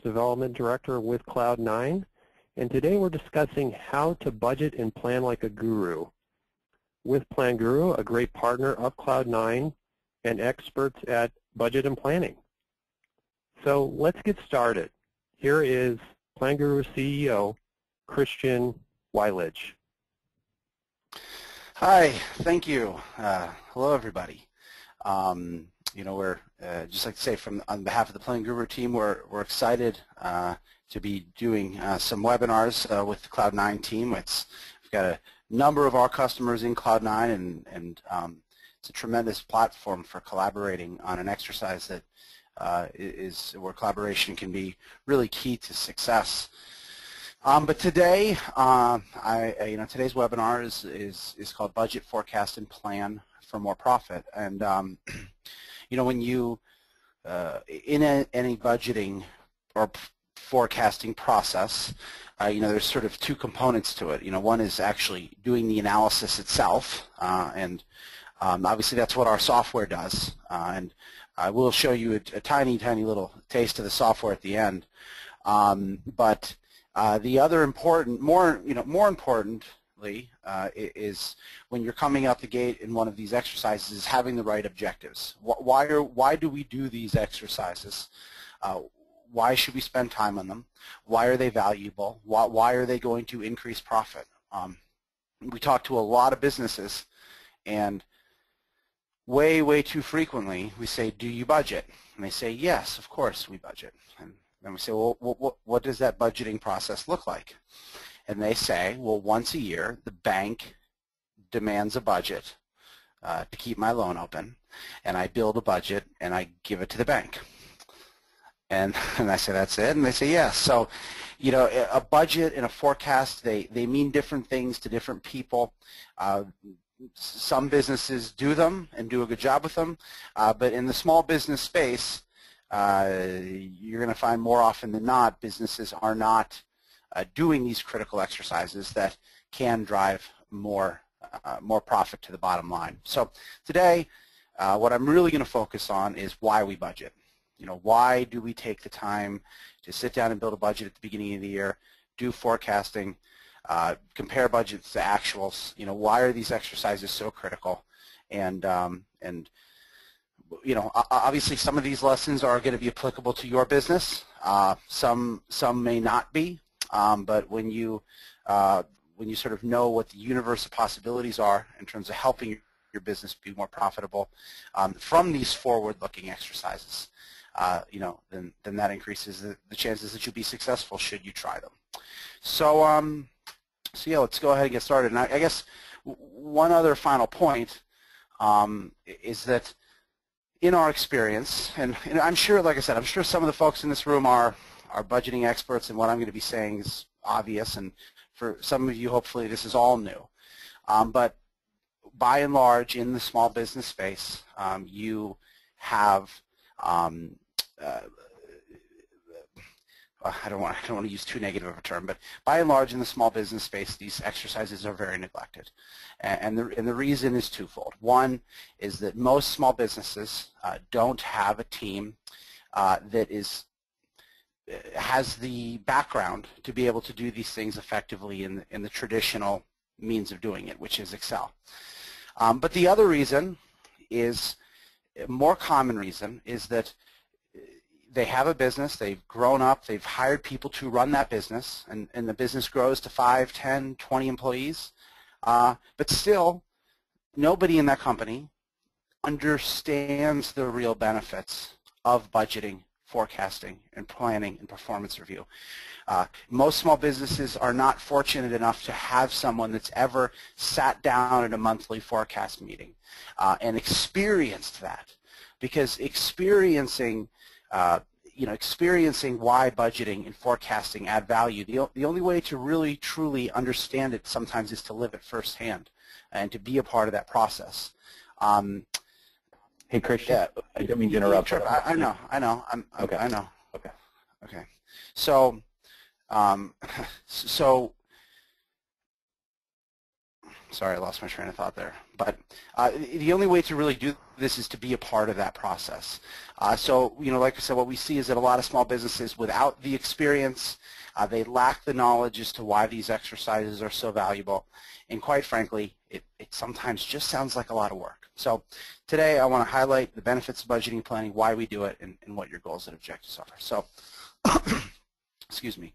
Development Director with Cloud9, and today we're discussing how to budget and plan like a guru. With PlanGuru, a great partner of Cloud9 and experts at budget and planning. So let's get started. Here is PlanGuru CEO, Christian Wyledge. Hi, thank you. Hello, everybody. We're just like to say, on behalf of the PlanGuru team, we're excited to be doing some webinars with the Cloud9 team. We've got a number of our customers in Cloud9, and it's a tremendous platform for collaborating on an exercise that is where collaboration can be really key to success. But today, today's webinar is called Budget, Forecast, and Plan for More Profit. And when you in any budgeting or forecasting process, there's sort of two components to it. One is actually doing the analysis itself, and obviously that's what our software does. And I will show you a tiny little taste of the software at the end. But the other more importantly, is when you're coming out the gate in one of these exercises, is having the right objectives. Why do we do these exercises? Why should we spend time on them? Why are they valuable? Why are they going to increase profit? We talk to a lot of businesses, and way too frequently we say, do you budget? And they say, yes, of course we budget. And then we say, well, what does that budgeting process look like? And they say, well, once a year the bank demands a budget to keep my loan open, and I build a budget and I give it to the bank. And I say, that's it? And they say, yes. So, a budget and a forecast, they mean different things to different people. Some businesses do them and do a good job with them, but in the small business space, you're going to find more often than not businesses are not doing these critical exercises that can drive more profit to the bottom line. So today, what I'm really going to focus on is why we budget. Why do we take the time to sit down and build a budget at the beginning of the year, do forecasting, compare budgets to actuals? Why are these exercises so critical? And obviously some of these lessons are going to be applicable to your business. Some may not be, but when you sort of know what the universe of possibilities are in terms of helping your business be more profitable from these forward-looking exercises, then that increases the chances that you'll be successful should you try them. So, yeah, let's go ahead and get started. And I guess one other final point is that in our experience, and I'm sure, like I said, I'm sure some of the folks in this room are budgeting experts, and what I'm going to be saying is obvious, and for some of you, hopefully, this is all new. But by and large, in the small business space, you have I don't want to use too negative of a term, but by and large in the small business space, these exercises are very neglected, and the reason is twofold. One is that most small businesses don't have a team that has the background to be able to do these things effectively in the traditional means of doing it, which is Excel. But the other reason is, a more common reason, is that they have a business, they've grown up, they've hired people to run that business, and the business grows to 5, 10, 20 employees, but still nobody in that company understands the real benefits of budgeting, forecasting, and planning and performance review. Most small businesses are not fortunate enough to have someone that's ever sat down at a monthly forecast meeting and experienced that, because experiencing why budgeting and forecasting add value, the only way to really truly understand it sometimes is to live it firsthand and to be a part of that process. Hey, Christian, I don't mean to interrupt. I know. Okay. I know. Okay. So Sorry, I lost my train of thought there. But the only way to really do this is to be a part of that process. So, like I said, what we see is that a lot of small businesses, without the experience, they lack the knowledge as to why these exercises are so valuable. And quite frankly, it sometimes just sounds like a lot of work. So today I want to highlight the benefits of budgeting and planning, why we do it, and what your goals and objectives are. So, excuse me.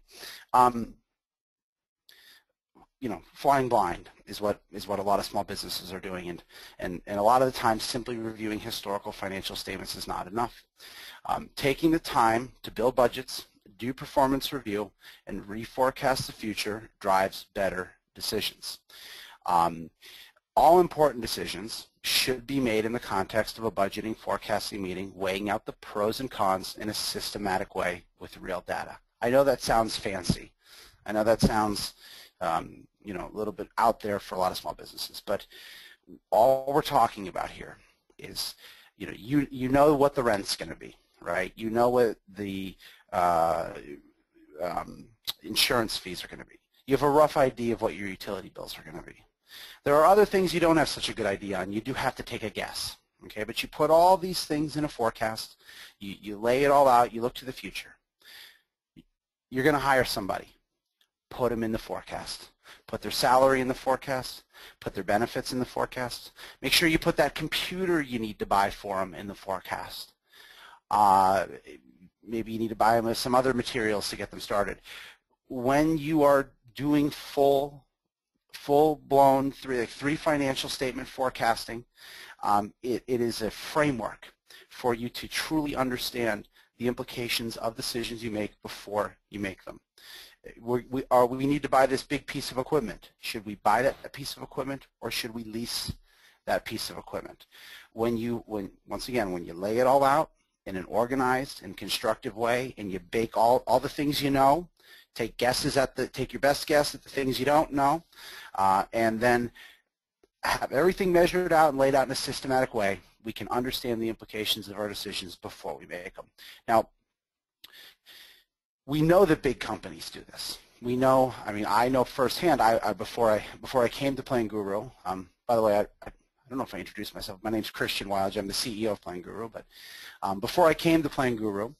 Flying blind is what a lot of small businesses are doing, and a lot of the time simply reviewing historical financial statements is not enough. Taking the time to build budgets, do performance review, and reforecast the future drives better decisions. All important decisions should be made in the context of a budgeting forecasting meeting, weighing out the pros and cons in a systematic way with real data. I know that sounds fancy. I know that sounds a little bit out there for a lot of small businesses, but all we're talking about here is, you know what the rent's going to be, right? You know what the insurance fees are going to be. You have a rough idea of what your utility bills are going to be. There are other things you don't have such a good idea on. You do have to take a guess, okay? But you put all these things in a forecast. You lay it all out. You look to the future. You're going to hire somebody. Put them in the forecast. Put their salary in the forecast. Put their benefits in the forecast. Make sure you put that computer you need to buy for them in the forecast. Maybe you need to buy them some other materials to get them started. When you are doing full-blown three financial statement forecasting, it is a framework for you to truly understand the implications of decisions you make before you make them. We need to buy this big piece of equipment. Should we buy that piece of equipment, or should we lease that piece of equipment? Once again, when you lay it all out in an organized and constructive way, and you bake all the things you know, take your best guess at the things you don't know, and then have everything measured out and laid out in a systematic way, we can understand the implications of our decisions before we make them. Now, we know that big companies do this. We know, I know firsthand, before I came to Plan Guru, by the way, I don't know if I introduced myself. My name's Christian Wilge. I'm the CEO of Plan Guru, but before I came to Plan Guru,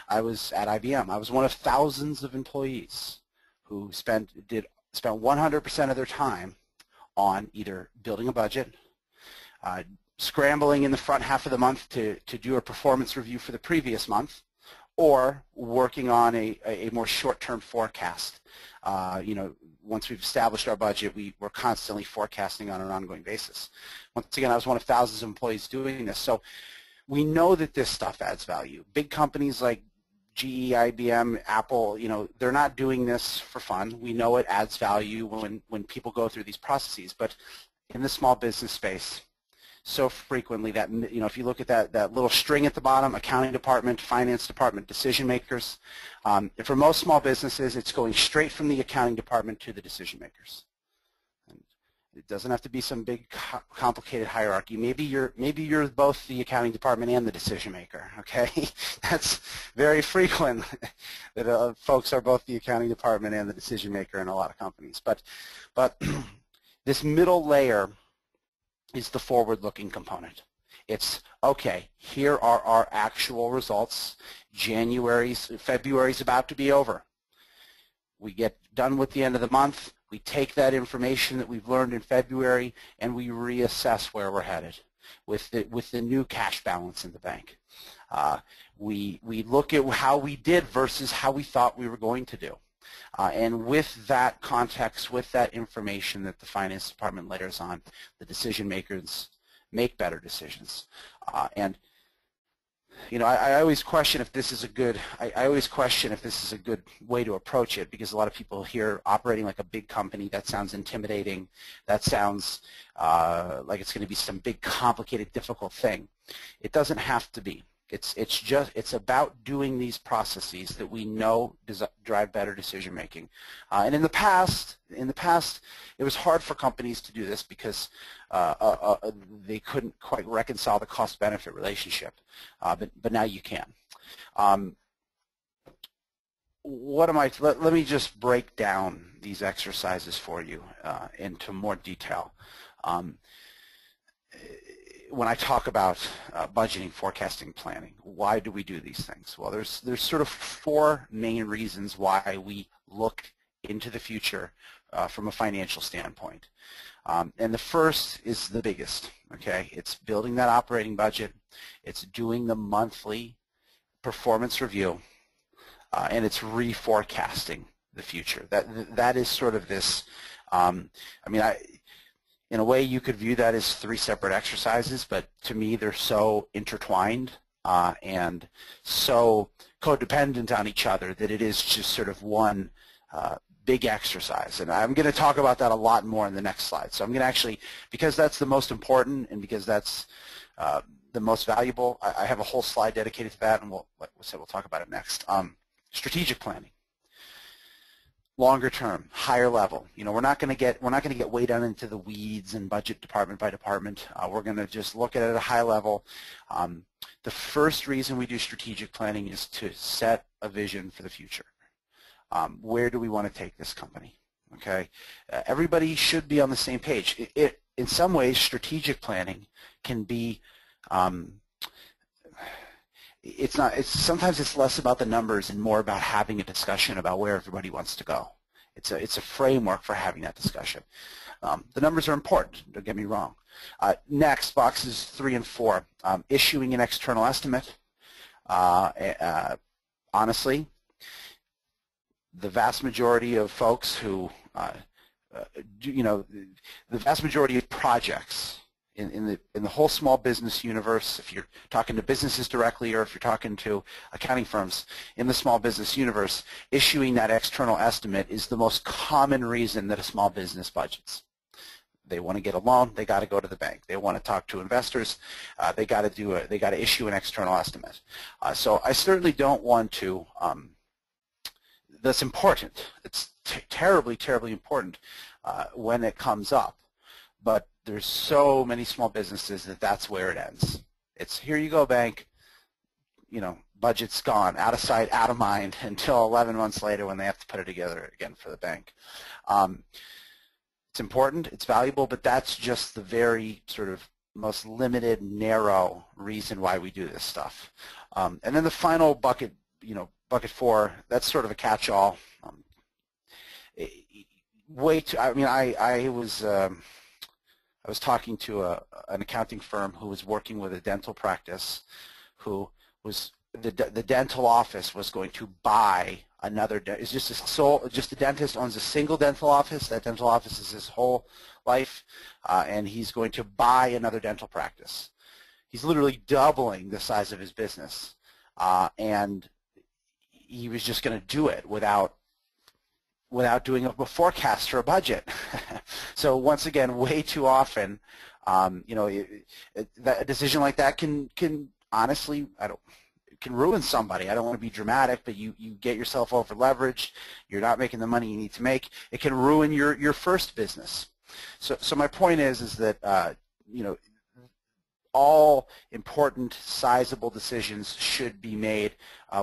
I was at IBM. I was one of thousands of employees who spent 100% of their time on either building a budget, scrambling in the front half of the month to do a performance review for the previous month, or working on a more short-term forecast. Once we've established our budget, we're constantly forecasting on an ongoing basis. Once again, I was one of thousands of employees doing this. So we know that this stuff adds value. Big companies like GE, IBM, Apple, they're not doing this for fun. We know it adds value when people go through these processes. But in the small business space, so frequently that, if you look at that little string at the bottom, accounting department, finance department, decision makers, for most small businesses, it's going straight from the accounting department to the decision makers. And it doesn't have to be some big complicated hierarchy. Maybe you're both the accounting department and the decision maker, okay? That's very frequent that folks are both the accounting department and the decision maker in a lot of companies. But this middle layer is the forward-looking component. It's, okay, here are our actual results. February's about to be over. We get done with the end of the month. We take that information that we've learned in February and we reassess where we're headed with the new cash balance in the bank. We look at how we did versus how we thought we were going to do. And with that context, with that information that the finance department layers on, the decision makers make better decisions. And I always question if this is a good. I always question if this is a good way to approach it, because a lot of people hear operating like a big company. That sounds intimidating. That sounds like it's going to be some big, complicated, difficult thing. It doesn't have to be. It's about doing these processes that we know drive better decision making. And in the past, it was hard for companies to do this because they couldn't quite reconcile the cost-benefit relationship. But now you can. Let me just break down these exercises for you into more detail. When I talk about budgeting, forecasting, planning, why do we do these things? Well, there's sort of 4 main reasons why we look into the future from a financial standpoint. And the first is the biggest, okay? It's building that operating budget, it's doing the monthly performance review, and it's reforecasting the future. That is sort of this, in a way you could view that as 3 separate exercises, but to me they're so intertwined and so codependent on each other that it is just sort of one big exercise. And I'm going to talk about that a lot more in the next slide. So I'm going to actually, because that's the most important and because that's the most valuable, I have a whole slide dedicated to that, and we'll talk about it next. Strategic planning. Longer term, higher level. You know, we're not going to get way down into the weeds and budget department by department. We're going to just look at it at a high level. The first reason we do strategic planning is to set a vision for the future. Where do we want to take this company? Okay, everybody should be on the same page. In some ways, strategic planning can be. Sometimes it's less about the numbers and more about having a discussion about where everybody wants to go. It's a framework for having that discussion. The numbers are important, don't get me wrong. Next, boxes 3 and 4, issuing an external estimate. Honestly, the vast majority of folks who, the vast majority of projects in the whole small business universe, if you're talking to businesses directly or if you're talking to accounting firms in the small business universe, issuing that external estimate is the most common reason that a small business budgets. They want to get a loan, they got to go to the bank. They want to talk to investors, they got to issue an external estimate. So I certainly don't want to. That's important. It's terribly, terribly important when it comes up. But there's so many small businesses that's where it ends. It's here you go, bank. You know, budget's gone, out of sight, out of mind, until 11 months later when they have to put it together again for the bank. It's important, it's valuable, but that's just the very sort of most limited, narrow reason why we do this stuff. And then the final bucket, bucket 4, that's sort of a catch-all. I was talking to an accounting firm who was working with a dental practice, who was the dental office was going to buy another. It's just a dentist owns a single dental office. That dental office is his whole life, and he's going to buy another dental practice. He's literally doubling the size of his business, and he was just going to do it without doing a forecast or a budget. So once again, way too often, a decision like that can honestly, can ruin somebody. I don't want to be dramatic, but you get yourself over leveraged. You're not making the money you need to make. It can ruin your first business. So my point is that all important, sizable decisions should be made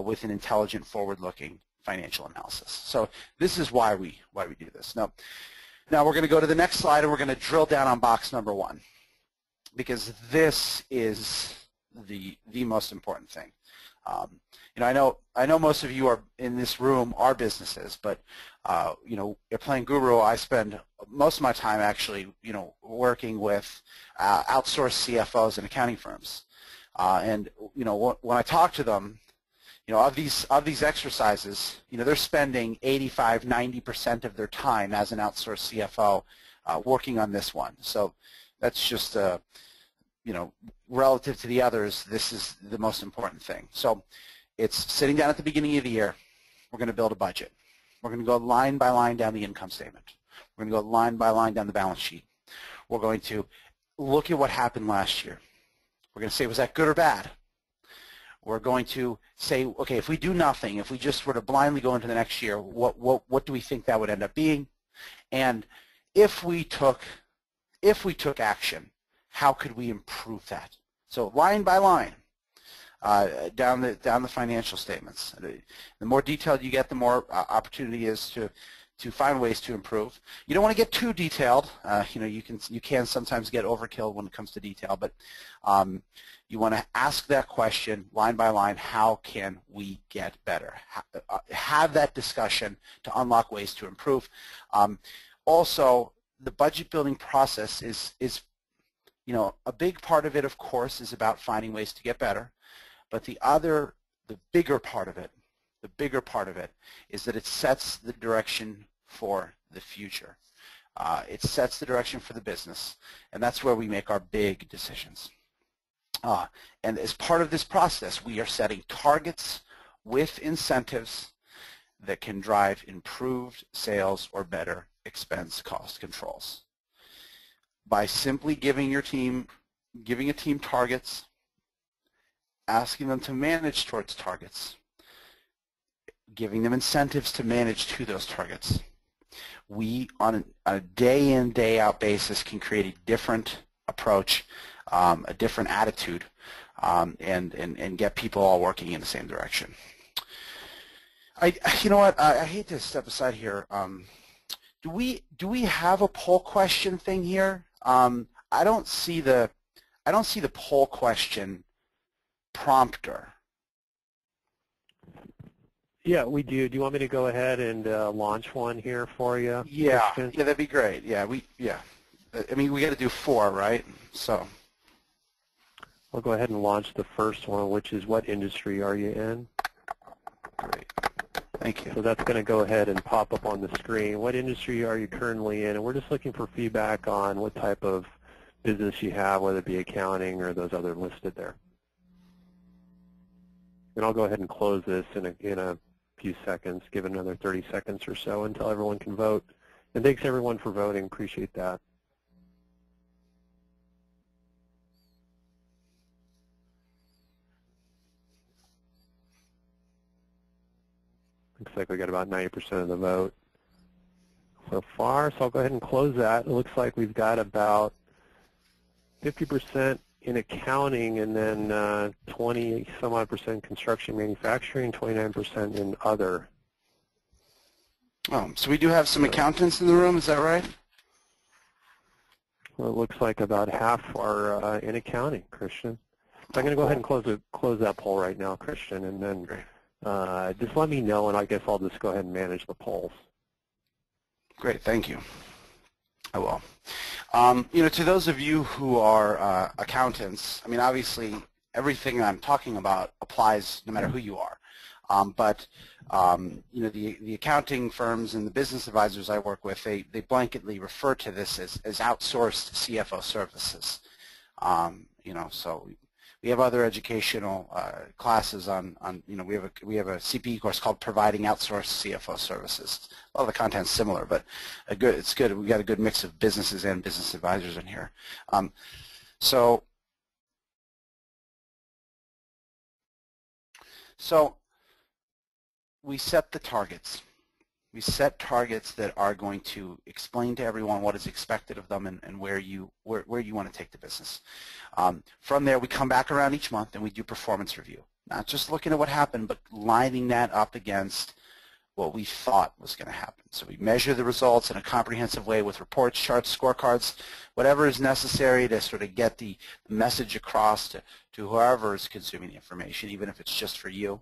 with an intelligent, forward-looking financial analysis. So this is why we do this. Now we're going to go to the next slide, and we're going to drill down on box number 1, because this is the most important thing. I know most of you are in this room are businesses, but at Plan Guru, I spend most of my time actually working with outsourced CFOs and accounting firms, and when I talk to them, of these exercises, they're spending 85–90% of their time as an outsourced CFO working on this one. So that's just relative to the others, this is the most important thing. So it's sitting down at the beginning of the year. We're going to build a budget. We're going to go line by line down the income statement. We're going to go line by line down the balance sheet. We're going to look at what happened last year. We're going to say, was that good or bad? We're going to say, okay, if we do nothing, if we just were to blindly go into the next year, what do we think that would end up being? And if we took action, how could we improve that? So line by line, down the financial statements. The more detailed you get, the more opportunity is to find ways to improve. You don't want to get too detailed. You can sometimes get overkill when it comes to detail, but you want to ask that question line by line, how can we get better? Have that discussion to unlock ways to improve. Also, the budget building process is a big part of it, of course, is about finding ways to get better, but the bigger part of it is that it sets the direction for the future. It sets the direction for the business, and that's where we make our big decisions. And as part of this process, we are setting targets with incentives that can drive improved sales or better expense cost controls. By simply giving a team targets, asking them to manage towards targets, giving them incentives to manage to those targets, we, on a day-in, day-out basis, can create a different approach, a different attitude, and get people all working in the same direction. You know what? I hate to step aside here. Do we have a poll question thing here? I don't see the poll question prompter. Yeah, we do. Do you want me to go ahead and launch one here for you? Yeah, Christian? yeah, that'd be great. Yeah, I mean, we got to do 4, right? So I'll go ahead and launch the first one, which is what industry are you in? great. Thank you. So that's going to go ahead and pop up on the screen. What industry are you currently in? And we're just looking for feedback on what type of business you have, whether it be accounting or those other listed there. And I'll go ahead and close this in a few seconds, give it another 30 seconds or so until everyone can vote. And thanks everyone for voting. Appreciate that. Looks like we got about 90% of the vote so far, so I'll go ahead and close that. It looks like we've got about 50% in accounting, and then 20-some-odd% construction manufacturing, 29% in other. Oh, so we do have some accountants in the room, is that right? Well, it looks like about half are in accounting, Christian. So I'm going to go ahead and close that poll right now, Christian, and then just let me know, and I guess I'll just go ahead and manage the polls. Great, thank you. I will. To those of you who are accountants, I mean, obviously, everything I'm talking about applies no matter who you are. But the accounting firms and the business advisors I work with, they blanketly refer to this as outsourced CFO services. So we have other educational classes on we have a CPE course called Providing Outsourced CFO Services. A lot of the content's similar, but it's good. We got a good mix of businesses and business advisors in here. So we set the targets. We set targets that are going to explain to everyone what is expected of them and where you want to take the business. From there, we come back around each month and we do performance review. Not just looking at what happened, but lining that up against what we thought was going to happen. So we measure the results in a comprehensive way with reports, charts, scorecards, whatever is necessary to sort of get the message across to whoever is consuming the information, even if it's just for you.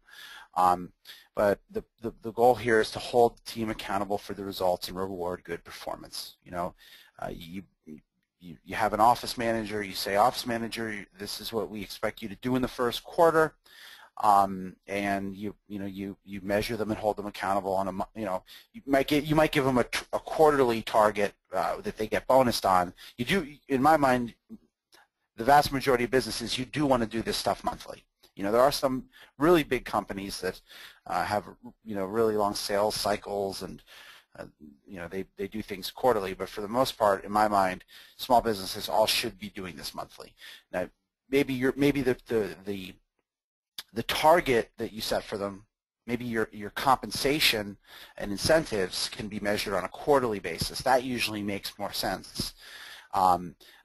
But the goal here is to hold the team accountable for the results and reward good performance. You have an office manager. You say, office manager, this is what we expect you to do in the first quarter, and you measure them and hold them accountable on a you might give them a quarterly target that they get bonused on. You do, in my mind, the vast majority of businesses, you do want to do this stuff monthly. There are some really big companies that have really long sales cycles, and they do things quarterly. But for the most part, in my mind, small businesses all should be doing this monthly. Now, maybe the target that you set for them, maybe your compensation and incentives can be measured on a quarterly basis. That usually makes more sense.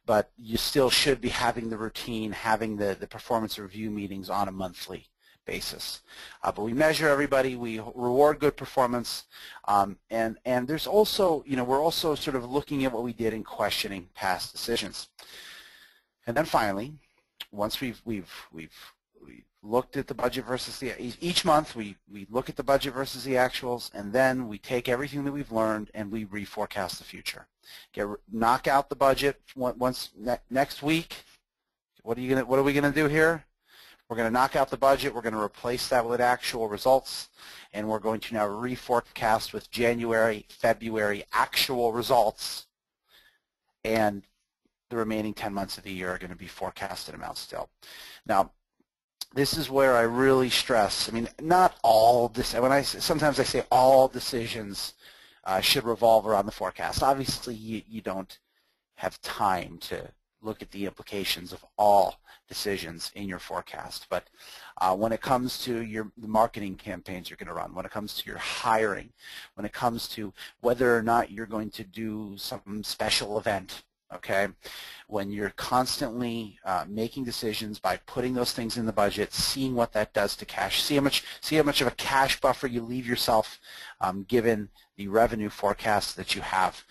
But you still should be having the routine, having the performance review meetings on a monthly basis. But we measure everybody, we reward good performance, and there's also, we're also sort of looking at what we did and questioning past decisions. And then finally, once we've looked at the budget versus each month we look at the budget versus the actuals, and then we take everything that we've learned and we reforecast the future. Knock out the budget next week. What are we gonna do here? We're going to knock out the budget, we're going to replace that with actual results, and we're going to now reforecast with January, February actual results, and the remaining 10 months of the year are going to be forecasted amounts still. Now, this is where I really stress, not all this, sometimes I say all decisions should revolve around the forecast. Obviously, you don't have time to look at the implications of all decisions in your forecast. But when it comes to the marketing campaigns you're going to run, when it comes to your hiring, when it comes to whether or not you're going to do some special event, okay, when you're constantly making decisions by putting those things in the budget, seeing what that does to cash, see how much of a cash buffer you leave yourself given the revenue forecast that you have.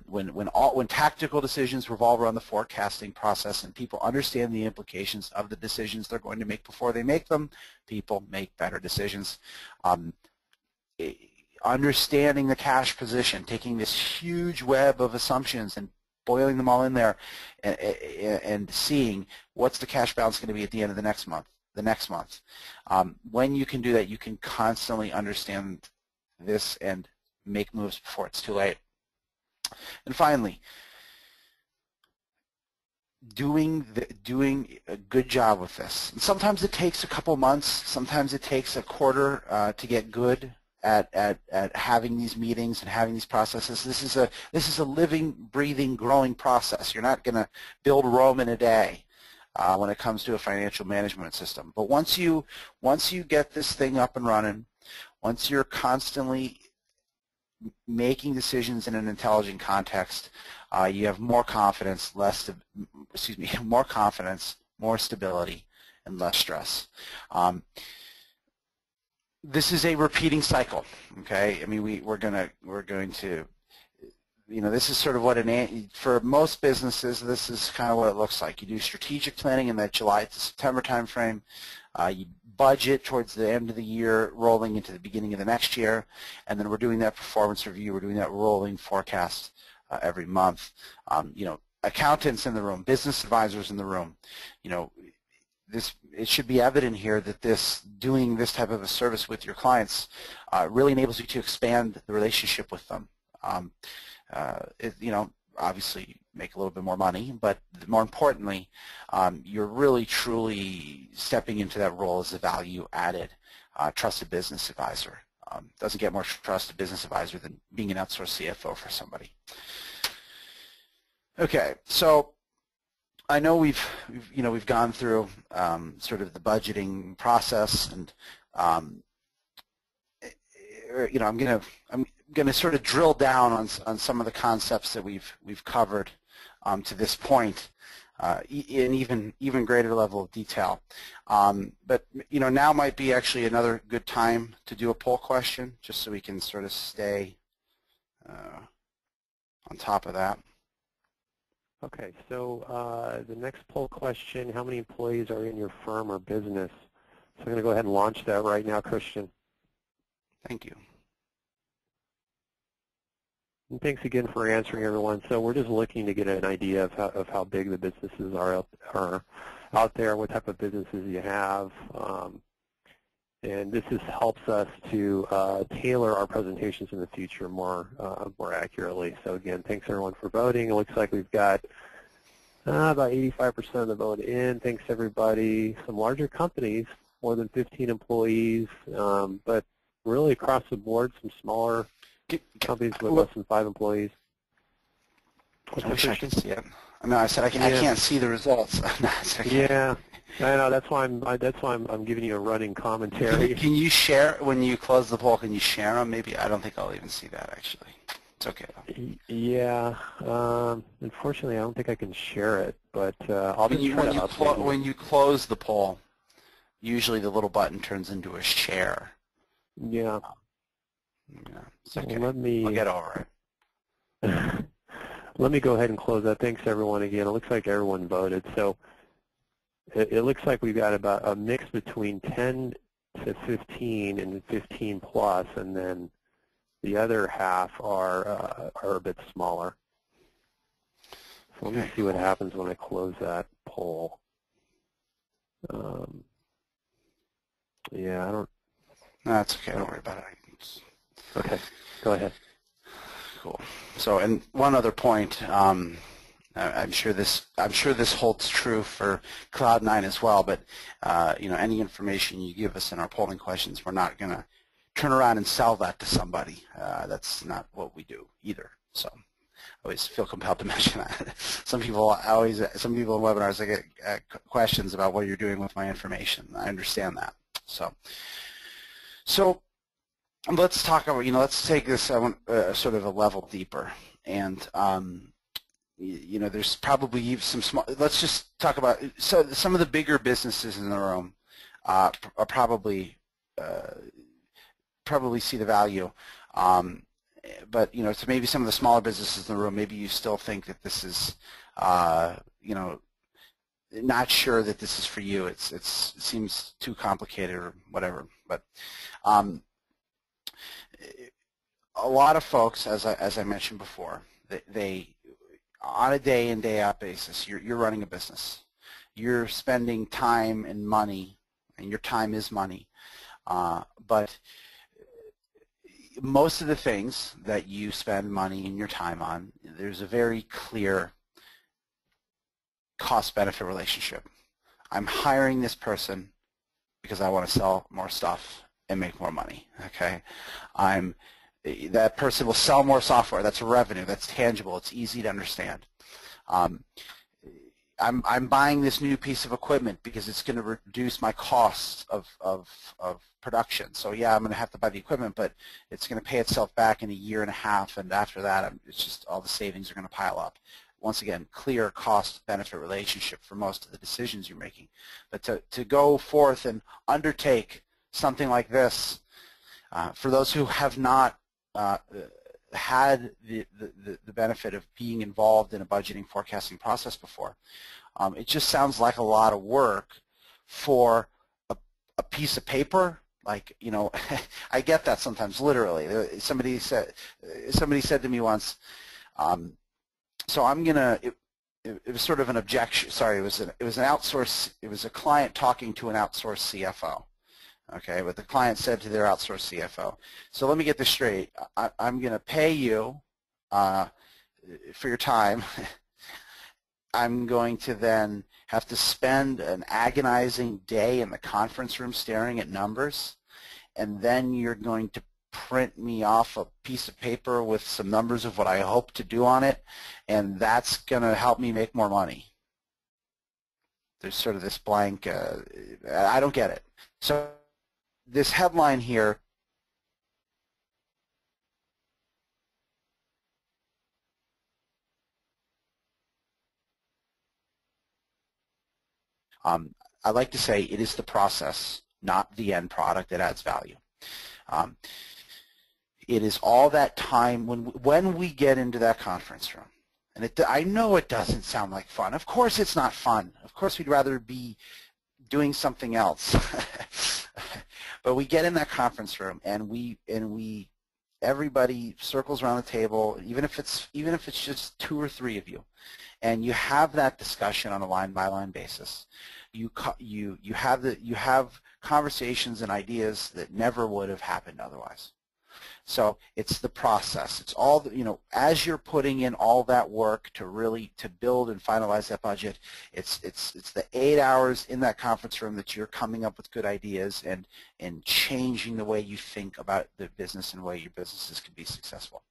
When tactical decisions revolve around the forecasting process and people understand the implications of the decisions they're going to make before they make them, people make better decisions. Understanding the cash position, taking this huge web of assumptions and boiling them all in there and seeing what's the cash balance going to be at the end of the next month. When you can do that, you can constantly understand this and make moves before it's too late. And finally, doing a good job with this. And sometimes it takes a couple months, sometimes it takes a quarter to get good at having these meetings and having these processes. This is a living, breathing, growing process. You're not going to build Rome in a day when it comes to a financial management system. But once you get this thing up and running, once you're constantly making decisions in an intelligent context, you have more confidence, more confidence, more stability, and less stress. This is a repeating cycle. Okay, we're going to, this is sort of what for most businesses, this is kind of what it looks like. You do strategic planning in that July to September timeframe. You budget towards the end of the year, rolling into the beginning of the next year, and then we're doing that performance review. We're doing that rolling forecast every month. Accountants in the room, business advisors in the room. It should be evident here that doing this type of a service with your clients really enables you to expand the relationship with them. Obviously make a little bit more money, but more importantly, you're really truly stepping into that role as a value-added trusted business advisor. Doesn't get more trusted business advisor than being an outsourced CFO for somebody. Okay, so I know we've gone through sort of the budgeting process, and I'm gonna sort of drill down on some of the concepts that we've covered to this point in even greater level of detail. But now might be actually another good time to do a poll question, just so we can sort of stay on top of that. Okay, so the next poll question, how many employees are in your firm or business? So I'm going to go ahead and launch that right now, Christian. Thank you. And thanks again for answering, everyone. So we're just looking to get an idea of how big the businesses are out there, what type of businesses you have. And this helps us to tailor our presentations in the future more accurately. So again, thanks everyone for voting. It looks like we've got about 85% of the vote in. Thanks everybody. Some larger companies, more than 15 employees, but really across the board, some smaller companies with less than 5 employees. I wish I could see it. No, I said I can't see the results. No, yeah. I know, that's why I'm giving you a running commentary. Can you share, when you close the poll, can you share them? Maybe, I don't think I'll even see that actually. It's okay though. Yeah, unfortunately I don't think I can share it, but I'll just try to update you. When you close the poll, usually the little button turns into a share. Yeah. Yeah, it's okay. Let me. I'll get over it. Let me go ahead and close that. Thanks everyone again. It looks like everyone voted. So it looks like we've got about a mix between 10 to 15 and 15 plus, and then the other half are a bit smaller. So let me see what happens when I close that poll. Yeah, I don't. No, that's okay. Don't worry about it. Okay, go ahead. Cool. So, and one other point. I'm sure this holds true for Cloud9 as well. But any information you give us in our polling questions, we're not going to turn around and sell that to somebody. That's not what we do either. So, I always feel compelled to mention that. Some people in webinars, I get questions about what you're doing with my information. I understand that. So let's talk about, let's take this sort of a level deeper. And, there's probably some small, let's just talk about, so some of the bigger businesses in the room are probably see the value. But, to maybe some of the smaller businesses in the room, maybe you still think that this is, not sure that this is for you. It seems too complicated or whatever. But a lot of folks, as I mentioned before, they on a day in, day out basis, you're running a business. You're spending time and money, and your time is money. But most of the things that you spend money and your time on, there's a very clear cost-benefit relationship. I'm hiring this person because I want to sell more stuff and make more money. Okay, that person will sell more software. That's revenue. That's tangible. It's easy to understand. I'm buying this new piece of equipment because it's going to reduce my costs of production. So yeah, I'm going to have to buy the equipment, but it's going to pay itself back in a year and a half, and after that, it's just all the savings are going to pile up. Once again, clear cost-benefit relationship for most of the decisions you're making. But to go forth and undertake something like this, for those who have not had the benefit of being involved in a budgeting forecasting process before, it just sounds like a lot of work for a piece of paper. Like, I get that sometimes, literally. Somebody said to me once, so I'm gonna. It was sort of an objection. Sorry, it was an outsource. It was a client talking to an outsourced CFO. Okay, but the client said to their outsourced CFO, so let me get this straight. I'm going to pay you for your time. I'm going to then have to spend an agonizing day in the conference room staring at numbers, and then you're going to print me off a piece of paper with some numbers of what I hope to do on it, and that's going to help me make more money. There's sort of this blank, I don't get it. So this headline here, I like to say it is the process, not the end product, that adds value. It is all that time when we get into that conference room. And I know it doesn't sound like fun. Of course it's not fun. Of course we'd rather be doing something else. But we get in that conference room and everybody circles around the table, even if it's just 2 or 3 of you, and you have that discussion on a line-by-line basis. You have conversations and ideas that never would have happened otherwise. So it's the process. It's all as you're putting in all that work to build and finalize that budget. It's the 8 hours in that conference room that you're coming up with good ideas and changing the way you think about the business and the way your businesses can be successful.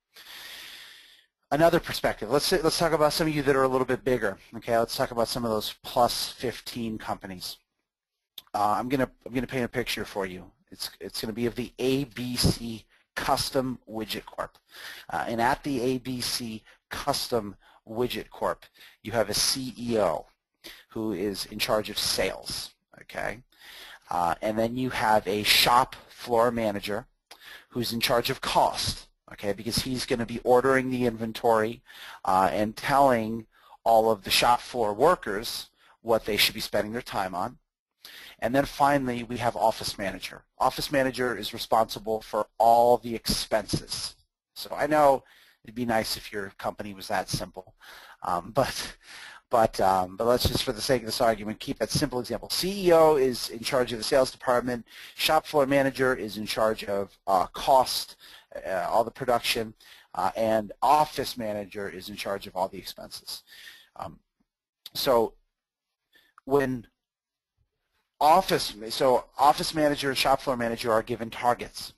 Another perspective. Let's talk about some of you that are a little bit bigger. Okay, let's talk about some of those plus 15 companies. I'm gonna paint a picture for you. It's gonna be of the ABC Custom Widget Corp. And at the ABC Custom Widget Corp, you have a CEO who is in charge of sales. Okay, And then you have a shop floor manager who's in charge of cost, okay, because he's going to be ordering the inventory and telling all of the shop floor workers what they should be spending their time on. And then finally, we have office manager. Office manager is responsible for all the expenses. So I know it'd be nice if your company was that simple, but let's just, for the sake of this argument, keep that simple example. CEO is in charge of the sales department. Shop floor manager is in charge of cost, all the production, and office manager is in charge of all the expenses. So when office manager and shop floor manager are given targets.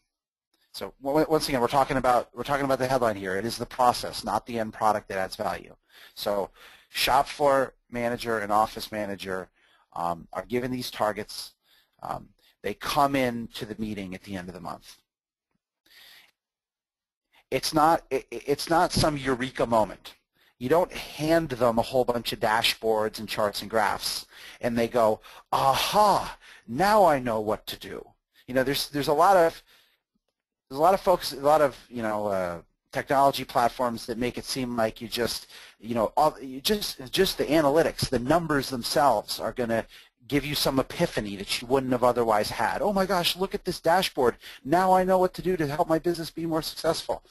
So once again, we're talking about the headline here. It is the process, not the end product, that adds value. So shop floor manager and office manager are given these targets. They come in to the meeting at the end of the month. It's not some eureka moment. You don't hand them a whole bunch of dashboards and charts and graphs, and they go, "Aha! Now I know what to do." You know, there's a lot of folks, a lot of technology platforms that make it seem like you just the analytics, the numbers themselves are going to give you some epiphany that you wouldn't have otherwise had. Oh my gosh, look at this dashboard. Now I know what to do to help my business be more successful.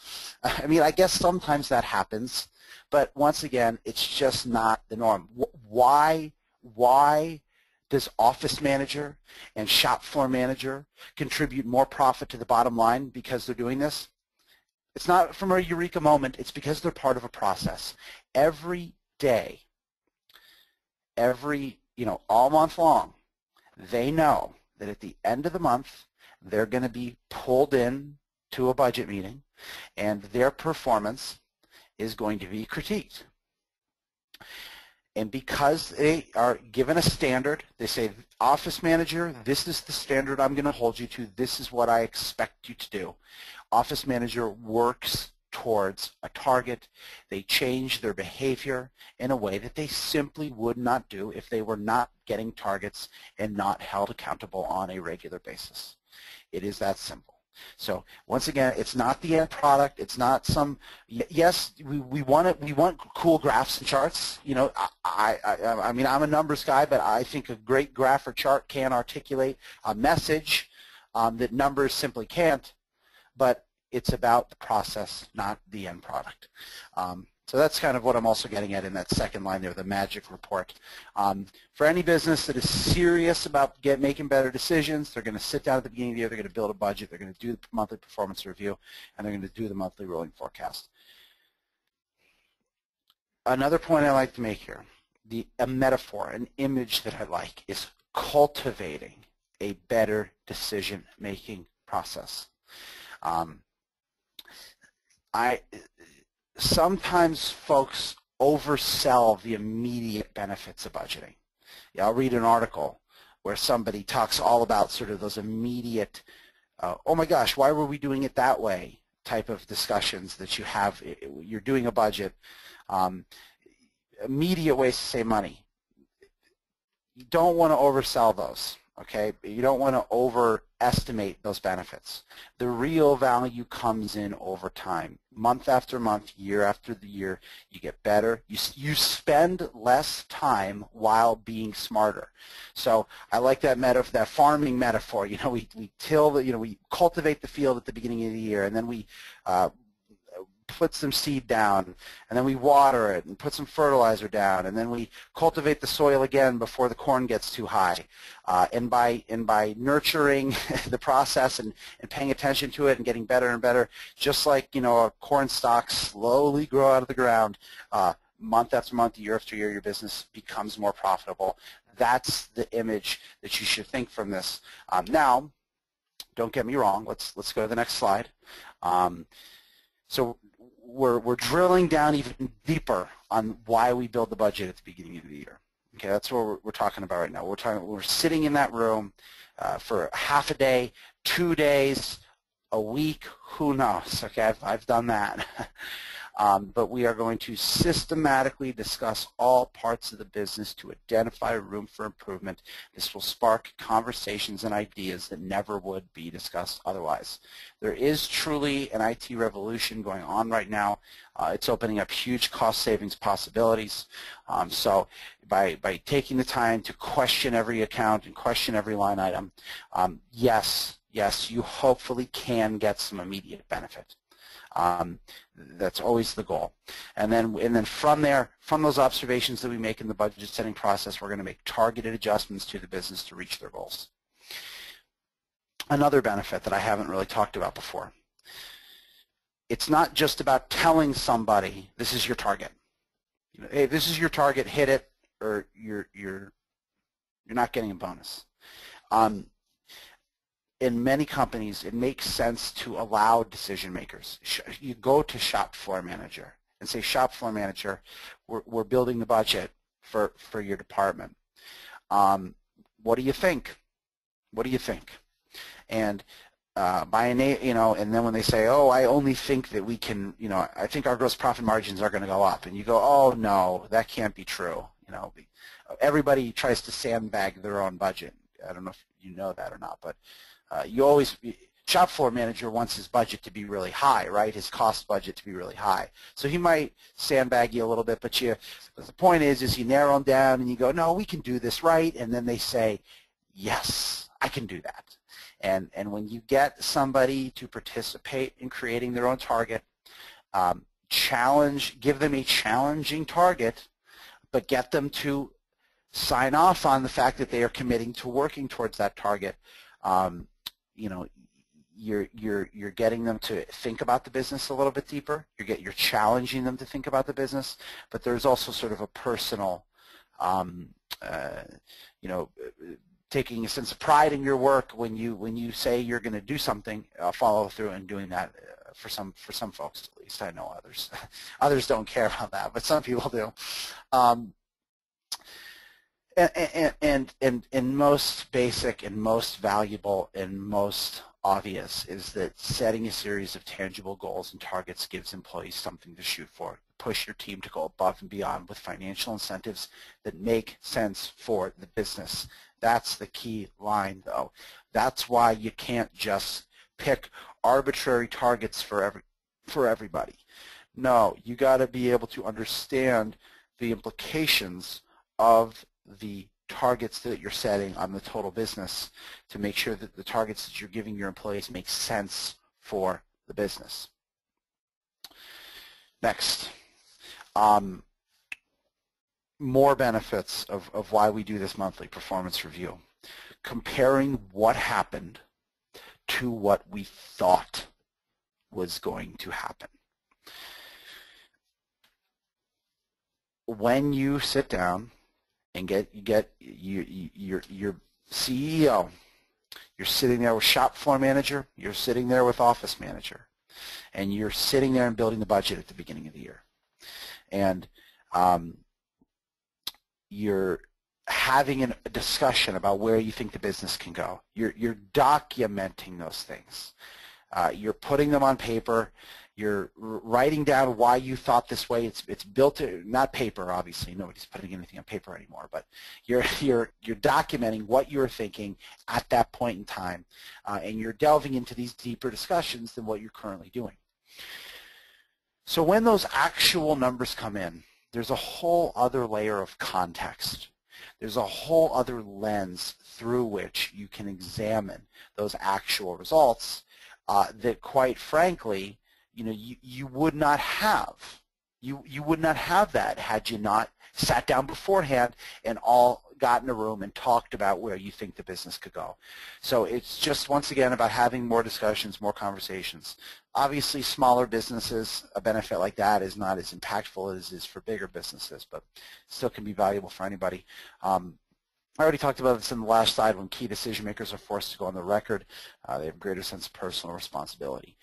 I mean, I guess sometimes that happens. But once again, it's just not the norm. Why does office manager and shop floor manager contribute more profit to the bottom line because they're doing this? It's not from a eureka moment. It's because they're part of a process. Every day, all month long, they know that at the end of the month, they're going to be pulled in to a budget meeting, and their performance is going to be critiqued. And because they are given a standard, they say, office manager, this is the standard I'm going to hold you to. This is what I expect you to do. Office manager works towards a target. They change their behavior in a way that they simply would not do if they were not getting targets and not held accountable on a regular basis. It is that simple. So once again, it's not the end product. It's not some. Yes, we want cool graphs and charts. You know, I mean, I'm a numbers guy, but I think a great graph or chart can articulate a message that numbers simply can't. But it's about the process, not the end product. So that's kind of what I'm also getting at in that second line there, the magic report. For any business that is serious about making better decisions, they're going to sit down at the beginning of the year, they're going to build a budget, they're going to do the monthly performance review, and they're going to do the monthly rolling forecast. Another point I like to make here, a metaphor, an image that I like, is cultivating a better decision-making process. Sometimes folks oversell the immediate benefits of budgeting. Yeah, I'll read an article where somebody talks all about sort of those immediate, oh my gosh, why were we doing it that way type of discussions that you have. You're doing a budget, immediate ways to save money. You don't want to oversell those. Okay, you don't want to overestimate those benefits. The real value comes in over time. Month after month, year after the year, you get better. You spend less time while being smarter. So I like that farming metaphor. You know, we till the, we cultivate the field at the beginning of the year, and then we put some seed down, and then we water it and put some fertilizer down, and then we cultivate the soil again before the corn gets too high. And by nurturing the process and paying attention to it and getting better and better, just like a corn stalk slowly grow out of the ground, month after month, year after year, your business becomes more profitable. That's the image that you should think from this. Now, don't get me wrong. Let's go to the next slide. So we're drilling down even deeper on why we build the budget at the beginning of the year. Okay, that's what we're talking about right now. We're sitting in that room for half a day, 2 days, a week, who knows? Okay, I've done that. but we are going to systematically discuss all parts of the business to identify room for improvement. This will spark conversations and ideas that never would be discussed otherwise. There is truly an IT revolution going on right now. It's opening up huge cost savings possibilities. So by taking the time to question every account and question every line item, yes, you hopefully can get some immediate benefit. That's always the goal. And then from there, from those observations that we make in the budget setting process, we're going to make targeted adjustments to the business to reach their goals. Another benefit that I haven't really talked about before. It's not just about telling somebody this is your target. You know, hey, this is your target, hit it, or you're not getting a bonus. In many companies, it makes sense to allow decision makers. You go to shop floor manager and say, shop floor manager, we're building the budget for your department. What do you think? What do you think? And and then when they say, oh, I only think that we can, I think our gross profit margins are going to go up, and you go, oh no, that can't be true. Everybody tries to sandbag their own budget. I don't know if you know that or not, but shop floor manager wants his budget to be really high, right? His cost budget to be really high. So he might sandbag you a little bit, but the point is you narrow them down and you go, no, we can do this, right? And then they say, yes, I can do that. And when you get somebody to participate in creating their own target, give them a challenging target, but get them to sign off on the fact that they are committing to working towards that target. You're getting them to think about the business a little bit deeper. You're challenging them to think about the business, but there's also sort of a personal, taking a sense of pride in your work when you say you're going to do something, follow through and doing that. For some folks, at least, I know others don't care about that, but some people do. And most basic and most valuable and most obvious is that setting a series of tangible goals and targets gives employees something to shoot for. Push your team to go above and beyond with financial incentives that make sense for the business. That's the key line, though. That's why you can't just pick arbitrary targets for everybody. No, you got to be able to understand the implications of the targets that you're setting on the total business to make sure that the targets that you're giving your employees make sense for the business. Next, more benefits of why we do this monthly performance review. Comparing what happened to what we thought was going to happen. When you sit down and get your CEO, you're sitting there with shop floor manager, you're sitting there with office manager, and you're sitting there and building the budget at the beginning of the year. And you're having a discussion about where you think the business can go. You're documenting those things. You're putting them on paper. You're writing down why you thought this way. It's built, not paper, obviously. Nobody's putting anything on paper anymore. But you're documenting what you're thinking at that point in time, and you're delving into these deeper discussions than what you're currently doing. So when those actual numbers come in, there's a whole other layer of context. There's a whole other lens through which you can examine those actual results that, quite frankly, you would not have. You would not have that had you not sat down beforehand and all got in a room and talked about where you think the business could go. So it's just, once again, about having more discussions, more conversations. Obviously, smaller businesses, a benefit like that is not as impactful as it is for bigger businesses, but still can be valuable for anybody. I already talked about this in the last slide. When key decision makers are forced to go on the record, they have a greater sense of personal responsibility.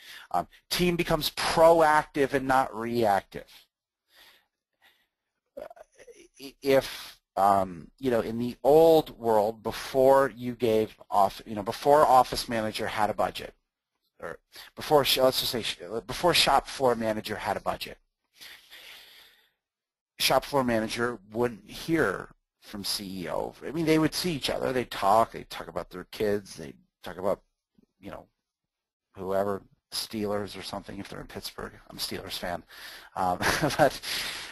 Team becomes proactive and not reactive. If in the old world, before you gave off, before office manager had a budget, or before, let's just say, before shop floor manager had a budget, shop floor manager wouldn't hear from CEO. I mean, they would see each other. They'd talk about their kids. They'd talk about, you know, whoever, Steelers or something if they're in Pittsburgh. I'm a Steelers fan.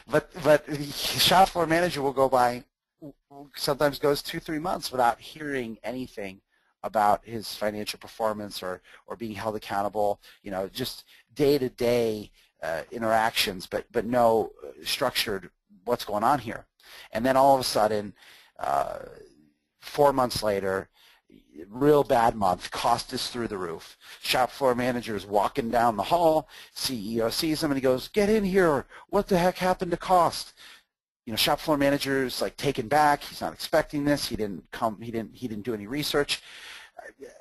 But the shop floor manager will go by, sometimes goes 2-3 months without hearing anything about his financial performance or being held accountable, you know, just day-to-day interactions, but no structured what's going on here. And then all of a sudden, 4 months later, real bad month, cost is through the roof. Shop floor manager is walking down the hall, CEO sees him and he goes, "Get in here, what the heck happened to cost?" You know, shop floor manager is like taken back, he's not expecting this, he didn't do any research.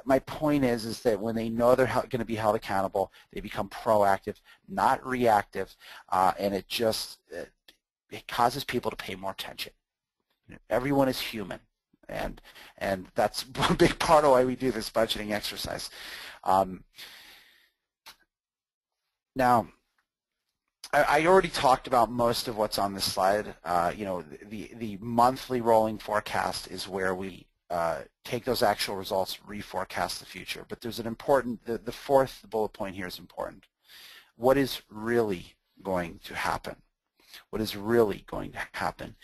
My point is that when they know they're going to be held accountable, they become proactive, not reactive, and it just it causes people to pay more attention. You know, everyone is human, and that's a big part of why we do this budgeting exercise. Now, I already talked about most of what's on this slide. You know, the monthly rolling forecast is where we take those actual results, reforecast the future. But there's an important, the fourth bullet point here is important. What is really going to happen? What is really going to happen?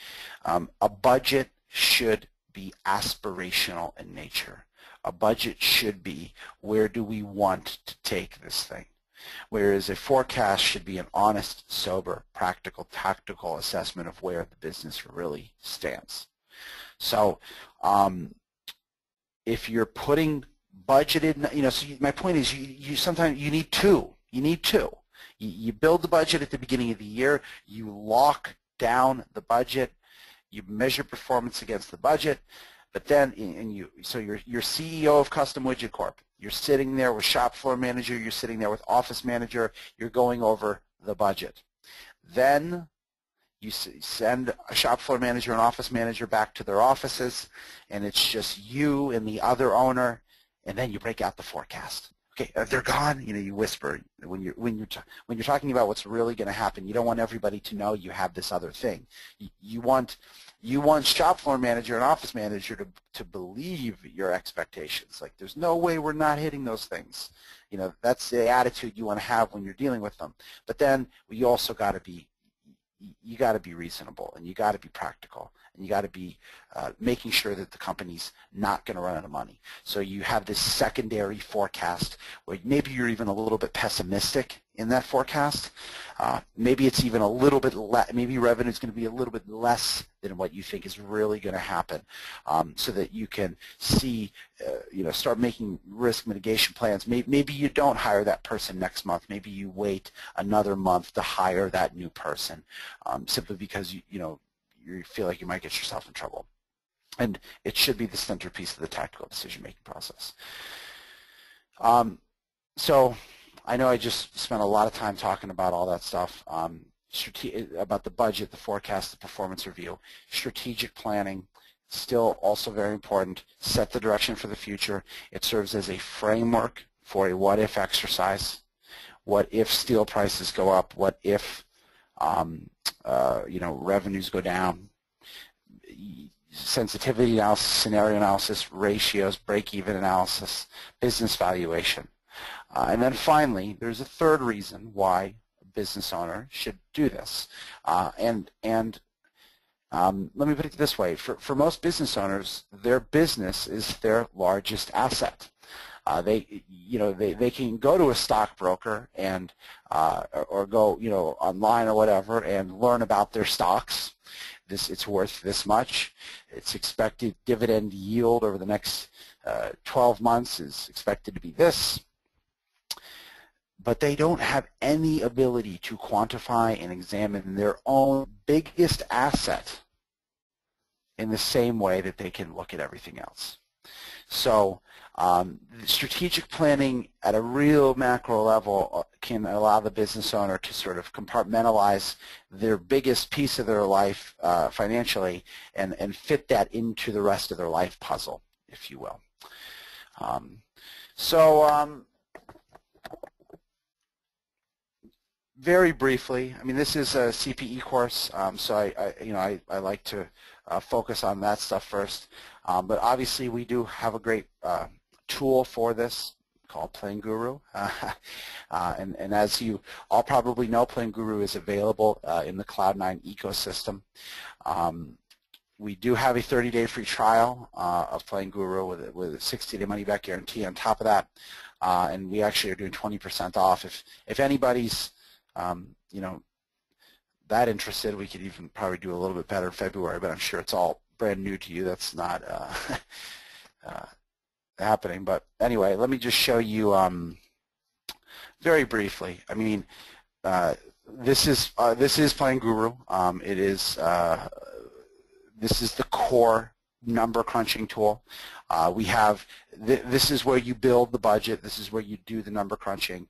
A budget should be aspirational in nature. A budget should be, where do we want to take this thing? Whereas a forecast should be an honest, sober, practical, tactical assessment of where the business really stands. So if you're putting budgeted, you know, so my point is you sometimes you need two. You need two. You build the budget at the beginning of the year. You lock down the budget. You measure performance against the budget. But then, so you're CEO of Custom Widget Corp. You're sitting there with shop floor manager. You're sitting there with office manager. You're going over the budget. Then you send a shop floor manager and office manager back to their offices, and it's just you and the other owner, and then you break out the forecast. Okay, they're gone. You know, you whisper when you're talking about what's really going to happen. You don't want everybody to know you have this other thing. You want shop floor manager and office manager to believe your expectations. Like, there's no way we're not hitting those things. You know, that's the attitude you want to have when you're dealing with them. But then you also got to be reasonable, and you got to be practical, and you got to be making sure that the company's not going to run out of money. So you have this secondary forecast where maybe you're even a little bit pessimistic in that forecast. Maybe it's even a little bit less. Maybe revenue is going to be a little bit less than what you think is really going to happen, so that you can see, you know, start making risk mitigation plans. Maybe you don't hire that person next month. Maybe you wait another month to hire that new person, simply because you feel like you might get yourself in trouble. And it should be the centerpiece of the tactical decision-making process. So I know I just spent a lot of time talking about all that stuff, about the budget, the forecast, the performance review. Strategic planning, still also very important. Set the direction for the future. It serves as a framework for a what-if exercise. What if steel prices go up? What if revenues go down? Sensitivity analysis, scenario analysis, ratios, break-even analysis, business valuation. And then finally, there's a third reason why a business owner should do this. Let me put it this way. For most business owners, their business is their largest asset. They can go to a stockbroker and or go online or whatever and learn about their stocks. It's worth this much. Its expected dividend yield over the next 12 months is expected to be this. But they don't have any ability to quantify and examine their own biggest asset in the same way that they can look at everything else. So strategic planning at a real macro level can allow the business owner to sort of compartmentalize their biggest piece of their life financially and fit that into the rest of their life puzzle, if you will. very briefly, I mean, this is a CPE course, so I like to focus on that stuff first. But obviously, we do have a great tool for this called PlanGuru, and as you all probably know, PlanGuru is available in the Cloud9 ecosystem. We do have a 30-day free trial of PlanGuru with a 60-day money-back guarantee on top of that, and we actually are doing 20% off. If anybody's that interested, we could even probably do a little bit better in February, but I'm sure it's all brand new to you. That's not happening. But anyway, let me just show you very briefly. I mean, this is PlanGuru. This is the core number crunching tool. We have this is where you build the budget. This is where you do the number crunching.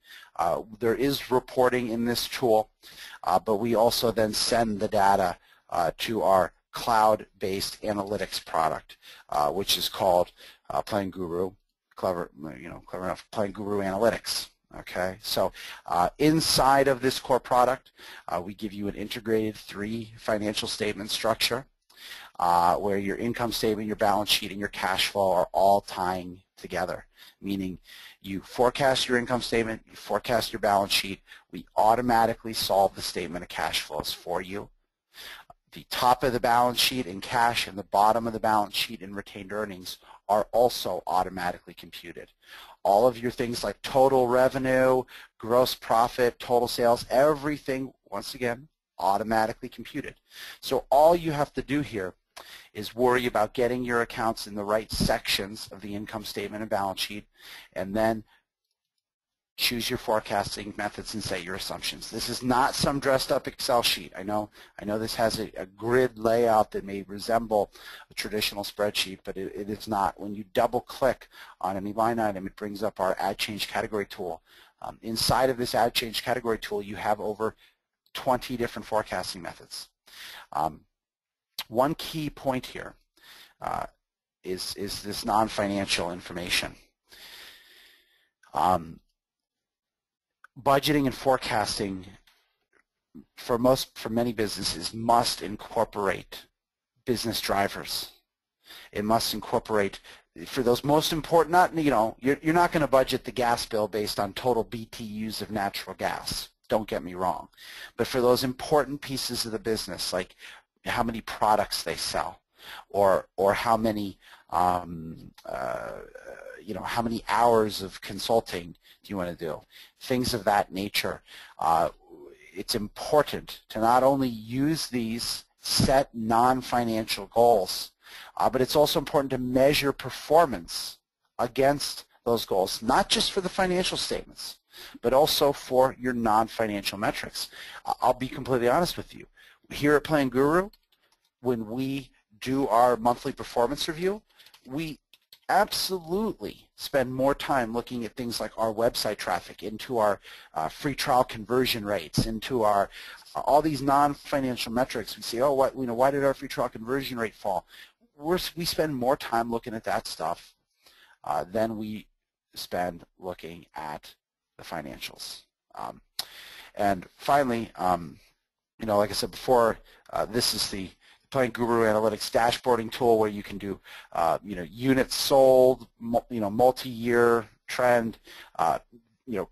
There is reporting in this tool, but we also then send the data to our cloud-based analytics product, which is called PlanGuru. Clever enough, PlanGuru Analytics. Okay, so inside of this core product, we give you an integrated 3 financial statement structure. Where your income statement, your balance sheet, and your cash flow are all tying together, meaning you forecast your income statement, you forecast your balance sheet, we automatically solve the statement of cash flows for you. The top of the balance sheet in cash and the bottom of the balance sheet in retained earnings are also automatically computed. All of your things like total revenue, gross profit, total sales, everything, once again, automatically computed. So all you have to do here is worry about getting your accounts in the right sections of the income statement and balance sheet, and then choose your forecasting methods and set your assumptions. This is not some dressed up Excel sheet. I know this has a grid layout that may resemble a traditional spreadsheet, but it is not. When you double click on any line item, it brings up our Add Change Category tool. Inside of this Add Change Category tool, you have over 20 different forecasting methods. One key point here is this non-financial information. Budgeting and forecasting for many businesses must incorporate business drivers. It must incorporate, for those most important, you're not going to budget the gas bill based on total BTUs of natural gas. Don't get me wrong. But for those important pieces of the business, like how many products they sell, or how many how many hours of consulting do you want to do, things of that nature. It's important to not only use these set non-financial goals, but it's also important to measure performance against those goals, not just for the financial statements, but also for your non-financial metrics. I'll be completely honest with you. Here at PlanGuru, when we do our monthly performance review, we absolutely spend more time looking at things like our website traffic, into our free trial conversion rates, into our all these non-financial metrics. We say, oh, why did our free trial conversion rate fall? We spend more time looking at that stuff than we spend looking at the financials. And finally, like I said before, this is the PlanGuru Analytics dashboarding tool where you can do, units sold, multi-year trend,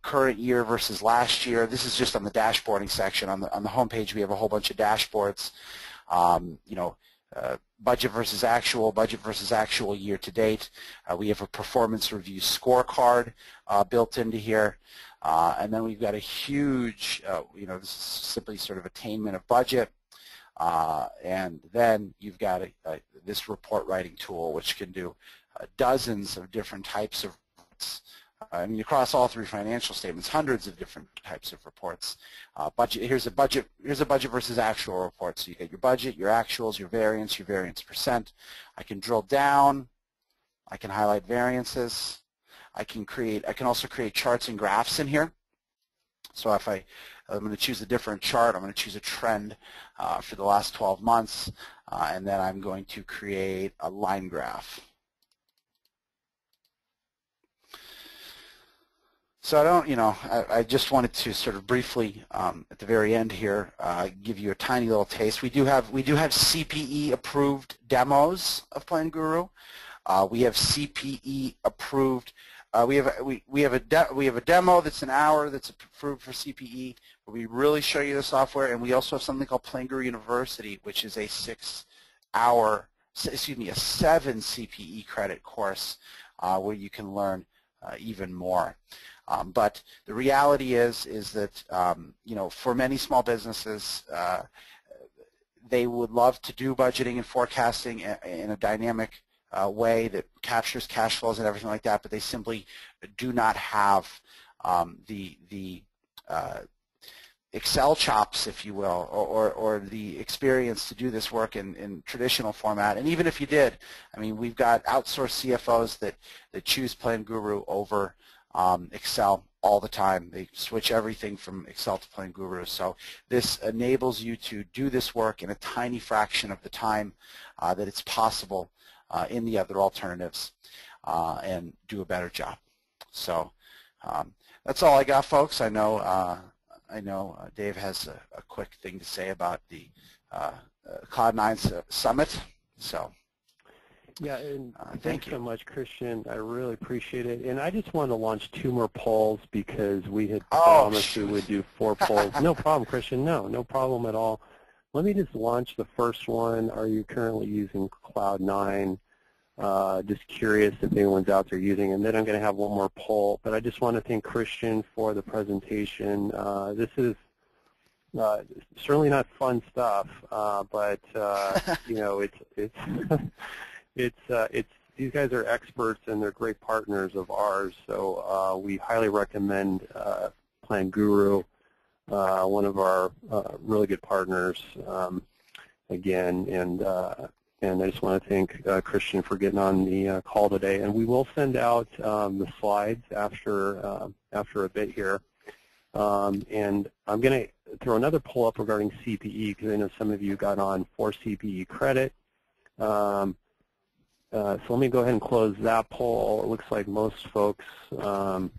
current year versus last year. This is just on the dashboarding section. On the home page, we have a whole bunch of dashboards. Budget versus actual year to date. We have a performance review scorecard built into here. And then we've got a huge, this is simply sort of attainment of budget. And then you've got this report writing tool, which can do dozens of different types of reports. Across all 3 financial statements, hundreds of different types of reports. Here's a budget versus actual report. So you get your budget, your actuals, your variance percent. I can drill down. I can highlight variances. I can also create charts and graphs in here. So if I'm going to choose a different chart, I'm going to choose a trend for the last 12 months, and then I'm going to create a line graph. So I don't, I just wanted to sort of briefly at the very end here give you a tiny little taste. We do have CPE approved demos of PlanGuru. We have CPE approved. We have a demo that's an hour that's approved for CPE, where we really show you the software, and we also have something called PlanGuru University, which is a 7 CPE credit course where you can learn even more. But the reality is that for many small businesses, they would love to do budgeting and forecasting in a dynamic way that captures cash flows and everything like that, but they simply do not have the Excel chops, if you will, or the experience to do this work in traditional format. And even if you did, I mean, we've got outsourced CFOs that choose PlanGuru over Excel all the time. They switch everything from Excel to PlanGuru. So this enables you to do this work in a tiny fraction of the time that it's possible in the other alternatives and do a better job. So that's all I got, folks. I know Dave has a quick thing to say about the Cloud9 Summit. So. Yeah, and thank thanks you so much, Christian. I really appreciate it. And I just wanted to launch 2 more polls because we had promised we would do 4 polls. No problem, Christian. No problem at all. Let me just launch the first one. Are you currently using Cloud9? Just curious if anyone's out there using it. And then I'm going to have one more poll. But I just want to thank Christian for the presentation. This is certainly not fun stuff, but it's these guys are experts and they're great partners of ours. So we highly recommend PlanGuru, one of our really good partners. Again, and I just want to thank Christian for getting on the call today. And we will send out the slides after a bit here. And I'm going to throw another poll up regarding CPE because I know some of you got on for CPE credit. So let me go ahead and close that poll. It looks like most folks are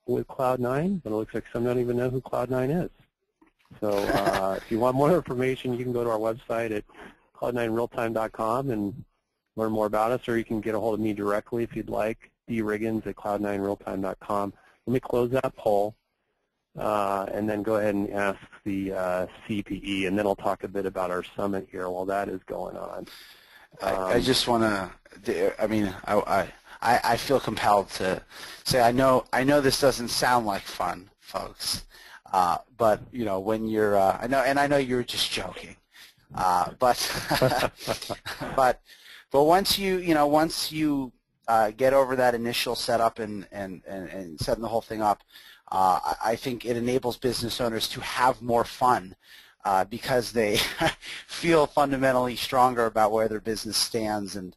with Cloud9, but it looks like some don't even know who Cloud9 is. So if you want more information, you can go to our website at cloud9realtime.com and learn more about us, or you can get a hold of me directly if you'd like, driggins@cloud9realtime.com. Let me close that poll and then go ahead and ask the CPE, and then I'll talk a bit about our summit here while that is going on. I just want to, I feel compelled to say I know this doesn't sound like fun, folks, but when you're I know you were just joking, but once you get over that initial setup and setting the whole thing up, I think it enables business owners to have more fun. Because they feel fundamentally stronger about where their business stands and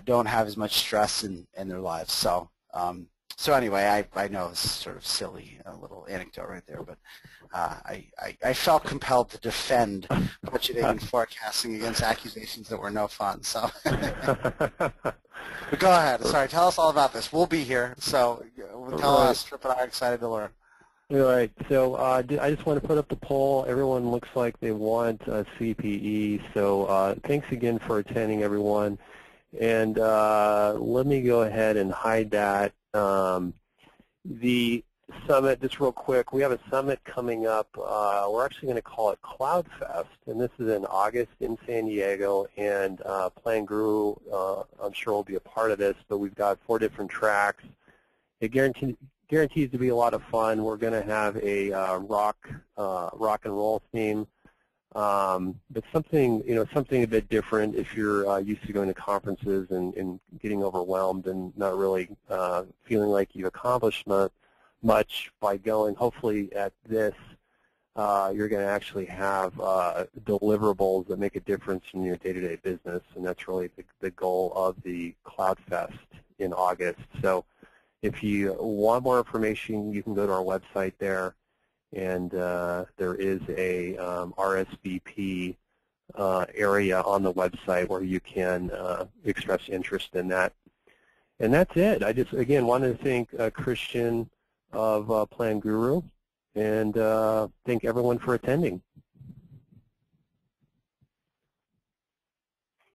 don't have as much stress in their lives. So, anyway, I know it's sort of silly, a little anecdote right there, but I felt compelled to defend budgeting and forecasting against accusations that were no fun. So, but go ahead. Sorry, tell us all about this. We'll be here. So, tell us. Trip and I are excited to learn. All right, so I just want to put up the poll. Everyone looks like they want CPE, so thanks again for attending, everyone. And let me go ahead and hide that. The summit, just real quick, we have a summit coming up. We're actually going to call it CloudFest, and this is in August in San Diego. And PlanGuru, I'm sure, will be a part of this, but we've got 4 different tracks. It guarantees to be a lot of fun. We're going to have a rock and roll theme, but something a bit different if you're used to going to conferences and getting overwhelmed and not really feeling like you've accomplished much by going. Hopefully at this, you're going to actually have deliverables that make a difference in your day-to-day business, and that's really the goal of the CloudFest in August. So if you want more information, you can go to our website there, and there is a RSVP area on the website where you can express interest in that. And that's it. I just, again, wanted to thank Christian of Plan Guru and thank everyone for attending.